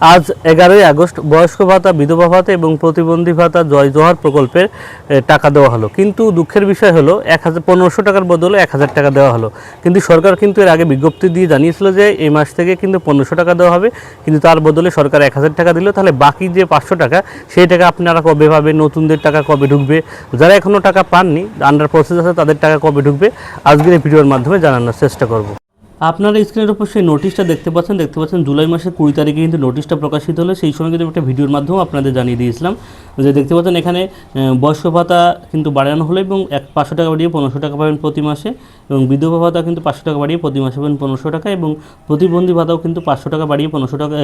আজ 11ই আগস্ট বয়স্ক ভাতা, বিধবা ভাতা এবং প্রতিবন্ধী ভাতা জয় জোহার প্রকল্পের টাকা দেওয়া হলো। কিন্তু দুঃখের বিষয় হলো 1500 টাকার বদলে 1000 টাকা দেওয়া হলো। কিন্তু সরকার কিন্তু এর আগে বিজ্ঞপ্তি দিয়ে জানিয়েছিল যে এই মাস থেকে কিন্তু 1500 টাকা দেওয়া হবে, কিন্তু তার বদলে সরকার 1000 টাকা দিল। তাহলে বাকি যে 500 টাকা, সেই টাকা আপনারা কবে পাবেন? নতুনদের টাকা কবে ঢুকবে? যারা এখনও টাকা পাননি, আন্ডার প্রসেস আছে, তাদের টাকা কবে ঢুকবে আজকের এই ভিডিওর মাধ্যমে জানানোর চেষ্টা করব। আপনারা স্ক্রিনের উপর সেই নোটিশটা দেখতে পাচ্ছেন জুলাই মাসের 20 তারিখে কিন্তু নোটিশটা প্রকাশিত হলো। সেই সময় কিন্তু একটা ভিডিওর মাধ্যমে আপনাদের জানিয়ে দিয়েছিলাম যে দেখতে পাচ্ছেন এখানে বয়স্ক ভাতা কিন্তু বাড়ানো হলো এবং 500 টাকা বাড়িয়ে 1500 টাকা পাবেন প্রতি মাসে, এবং বিধবা ভাতা কিন্তু 500 টাকা বাড়িয়ে প্রতি মাসে পাবেন 1500 টাকা, এবং প্রতিবন্ধী ভাতাও কিন্তু 500 টাকা বাড়িয়ে 1500 টাকা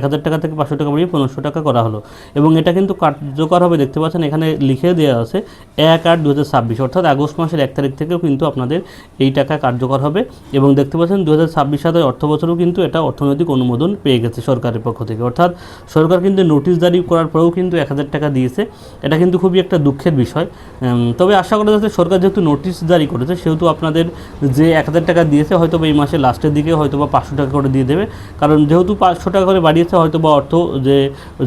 1000 টাকা থেকে 500 টাকা বাড়িয়ে 1500 টাকা করা হলো। এবং এটা কিন্তু কার্যকর হবে, দেখতে পাচ্ছেন এখানে লিখে দেওয়া আছে 1/8/2026, অর্থাৎ আগস্ট মাসের 1 তারিখ থেকেও কিন্তু আপনাদের এই টাকা কার্যকর হবে। এবং দেখতে পাচ্ছেন 2026 সালের অর্থ বছরেও কিন্তু এটা অর্থনৈতিক অনুমোদন পেয়ে গেছে সরকারের পক্ষ থেকে, অর্থাৎ সরকার কিন্তু নোটিশ জারি করার পরেও কিন্তু 1000 টাকা দিয়েছে। এটা কিন্তু খুবই একটা দুঃখের বিষয়। তবে আশা করা যাচ্ছে সরকার যেহেতু নোটিশ জারি করেছে, সেহেতু আপনাদের যে 1000 টাকা দিয়েছে হয়তো এই মাসের লাস্টের দিকে হয়তো বা 500 টাকা করে দিয়ে দেবে, কারণ যেহেতু 500 টাকা করে বাড়িয়েছে, হয়তো বা অর্থ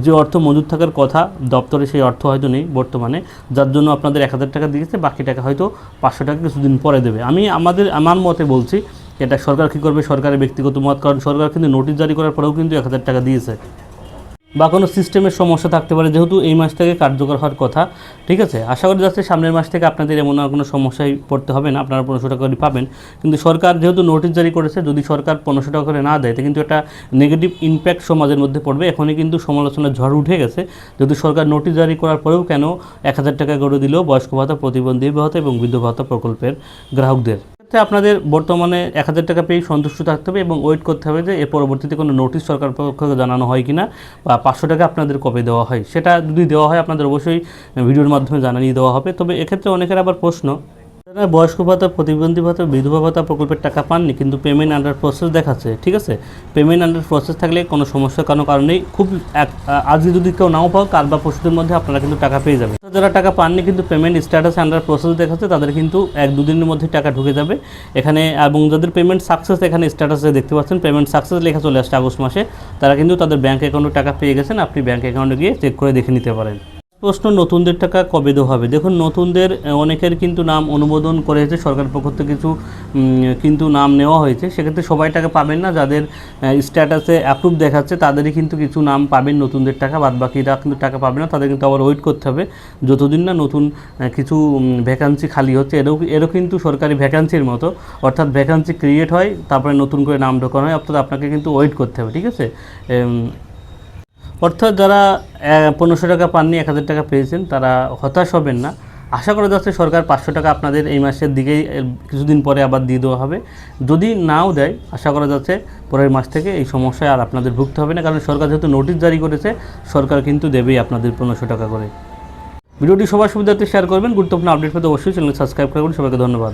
যে অর্থ মজুদ থাকার কথা দপ্তরে, সেই অর্থ হয়তো নেই বর্তমানে, যার জন্য আপনাদের 1000 টাকা দিয়েছে, বাকি টাকা হয়তো 500 টাকা কিছুদিন পরে দেবে। আমি আমার মতে বলছি এটা সরকার কী করবে সরকারের ব্যক্তিগত মত, কারণ সরকার কিন্তু নোটিশ জারি করার পরেও কিন্তু 1000 টাকা দিয়েছে, বা কোনো সিস্টেমের সমস্যা থাকতে পারে, যেহেতু এই মাস থেকে কার্যকর হওয়ার কথা। ঠিক আছে, আশা করি যাচ্ছে সামনের মাস থেকে আপনাদের এমন আর কোনো সমস্যায় পড়তে হবে না, আপনারা 1500 টাকা করে পাবেন। কিন্তু সরকার যেহেতু নোটিশ জারি করেছে, যদি সরকার 1500 টাকা করে না দেয়, তো কিন্তু একটা নেগেটিভ ইম্প্যাক্ট সমাজের মধ্যে পড়বে। এখনই কিন্তু সমালোচনার ঝড় উঠে গেছে, যদি সরকার নোটিশ জারি করার পরেও কেন 1000 টাকা করে দিল বয়স্ক ভাতা, প্রতিবন্ধী ভাতা এবং বিধবা ভাতা প্রকল্পের গ্রাহকদের। আপনাদের বর্তমানে 1000 টাকা পেয়ে সন্তুষ্ট থাকতে হবে এবং ওয়েট করতে হবে যে এর পরবর্তীতে কোনো নোটিশ সরকার পক্ষ থেকে জানানো হয় কিনা, বা 500 টাকা আপনাদের কবে দেওয়া হয়। সেটা যদি দেওয়া হয় আপনাদের অবশ্যই ভিডিওর মাধ্যমে জানিয়ে দেওয়া হবে। তবে এক্ষেত্রে অনেকের আবার প্রশ্ন, যারা বয়স্ক ভাতা, প্রতিবন্ধী ভাতা, বিধবা ভাতা প্রকল্পের টাকা পাননি কিন্তু পেমেন্ট আন্ডার প্রসেস দেখাচ্ছে, ঠিক আছে, পেমেন্ট আন্ডার প্রসেস থাকলে কোনো সমস্যার কোনো কারণেই খুব আজকে যদি কেউ নাও পাও, কাল বা পরশুদের মধ্যে আপনারা কিন্তু টাকা পেয়ে যাবেন। যারা টাকা পাননি কিন্তু পেমেন্ট স্ট্যাটাস আন্ডার প্রসেস দেখাচ্ছে, তাদের কিন্তু 1-2 দিনের মধ্যে টাকা ঢুকে যাবে এখানে। এবং যাদের পেমেন্ট সাকসেস, এখানে স্ট্যাটাসে দেখতে পাচ্ছেন পেমেন্ট সাকসেস লেখা চলে আসছে আগস্ট মাসে, তারা কিন্তু তাদের ব্যাঙ্ক অ্যাকাউন্টে টাকা পেয়ে গেছেন। আপনি ব্যাঙ্ক অ্যাকাউন্টে গিয়ে চেক করে দেখে নিতে পারেন। প্রশ্ন, নতুনদের টাকা কবে দেওয়া হবে? দেখুন, নতুনদের অনেকের কিন্তু নাম অনুমোদন করেছে সরকার পক্ষ থেকে, কিছু কিন্তু নাম নেওয়া হয়েছে, সেক্ষেত্রে সবাই টাকা পাবেন না। যাদের স্ট্যাটাসে অ্যাপ্রুভ দেখাচ্ছে তাদেরই কিন্তু কিছু নাম পাবেন নতুনদের টাকা, বাদ বাকিরা কিন্তু টাকা পাবে না। তাদের কিন্তু আবার ওয়েট করতে হবে যতদিন না নতুন কিছু ভ্যাকান্সি খালি হচ্ছে। এরও কিন্তু সরকারি ভ্যাকান্সির মতো, অর্থাৎ ভ্যাকান্সি ক্রিয়েট হয়, তারপরে নতুন করে নাম ঢোকানো হয়, অর্থাৎ আপনাকে কিন্তু ওয়েট করতে হবে। ঠিক আছে, অর্থাৎ যারা 1500 টাকা পাননি, 1000 টাকা পেয়েছেন, তারা হতাশ হবেন না। আশা করা যাচ্ছে সরকার 500 টাকা আপনাদের এই মাসের দিকেই কিছুদিন পরে আবার দিয়ে দেওয়া হবে। যদি নাও দেয়, আশা করা যাচ্ছে পরের মাস থেকে এই সমস্যায় আর আপনাদের ভুগতে হবে না, কারণ সরকার যেহেতু নোটিশ জারি করেছে, সরকার কিন্তু দেবেই আপনাদের 1500 টাকা করে। ভিডিওটি সবার সুবিধার্থে শেয়ার করবেন। গুরুত্বপূর্ণ আপডেট পেতে অবশ্যই চ্যানেল সাবস্ক্রাইব করবেন। সবাইকে ধন্যবাদ।